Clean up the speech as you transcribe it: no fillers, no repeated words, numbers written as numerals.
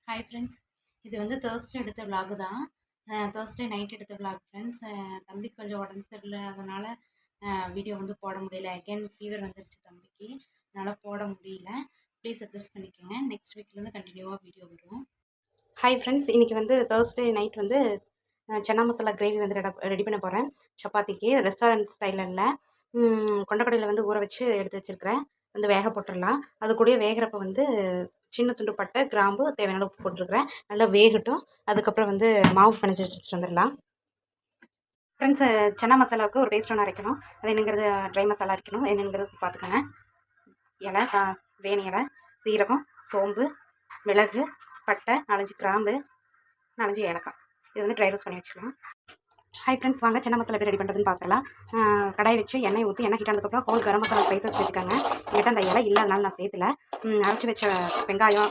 Hi friends. இது வந்து Thursday எடுத்த விலாகு தான். தேர்ஸ்டே நைட் எடுத்த விலாக் ஃப்ரெண்ட்ஸ். தம்பிக்கு கொஞ்சம் உடம்பு சரியில்லாதனால வீடியோ வந்து போட முடியல. அகைன் ஃபீவர் வந்துருச்சு தம்பிக்கு, அதனால் போட முடியல. ப்ளீஸ் அட்ஜஸ்ட் பண்ணிக்கோங்க. நெக்ஸ்ட் வீக்லேருந்து கண்டினியூவாக வீடியோ வரும். ஹாய் ஃப்ரெண்ட்ஸ், இன்றைக்கி வந்து தேர்ஸ்டே நைட் வந்து சன்னா மசாலா கிரேவி வந்து ரெடி பண்ண போகிறேன் சப்பாத்திக்கு. ரெஸ்டாரண்ட் ஸ்டைலில் இல்லை, கொண்டக்கடையில் வந்து ஊற வச்சு எடுத்து வச்சுருக்கிறேன். வந்து வேக போட்டுடலாம். அது கூடயே வேகிறப்ப வந்து சின்ன துண்டு பட்டை, கிராம்பு, தேவையான உப்பு போட்டிருக்கிறேன். நல்லா வேகட்டும். அதுக்கப்புறம் வந்து மாவு பிணைஞ்சி வச்சுட்டு வந்துடலாம். ஃப்ரெண்ட்ஸ், சன்னா மசாலாவுக்கு ஒரு பேஸ்ட் ஒன்று அரைக்கணும். அது என்னங்கிறது ட்ரை மசாலா அரைக்கணும். என்னங்கிறது பார்த்துக்கோங்க. இலை, பிரியாணி இலை, சீரகம், சோம்பு, மிளகு, பட்டை, 4 கிராம்பு, 4 ஏலக்காய். இது வந்து ட்ரை ரோஸ்ட் பண்ணி வச்சுக்கலாம். ஹாய் ஃப்ரெண்ட்ஸ், வாங்க சன்னா மசாலா எப்படி ரெடி பண்ணுறதுன்னு பார்க்கலாம். கடாய் வச்சு எண்ணெய் ஊற்றி எண்ணெய் ஹீட்டானதுக்கப்புறம் ஹோல் கரம் மசாலா ஸ்பைசஸ் சேர்த்துக்காங்க. என்கிட்ட அந்த இலை இல்லாதனால நான் சேர்த்துல. அரைச்சி வச்ச வெங்காயம்,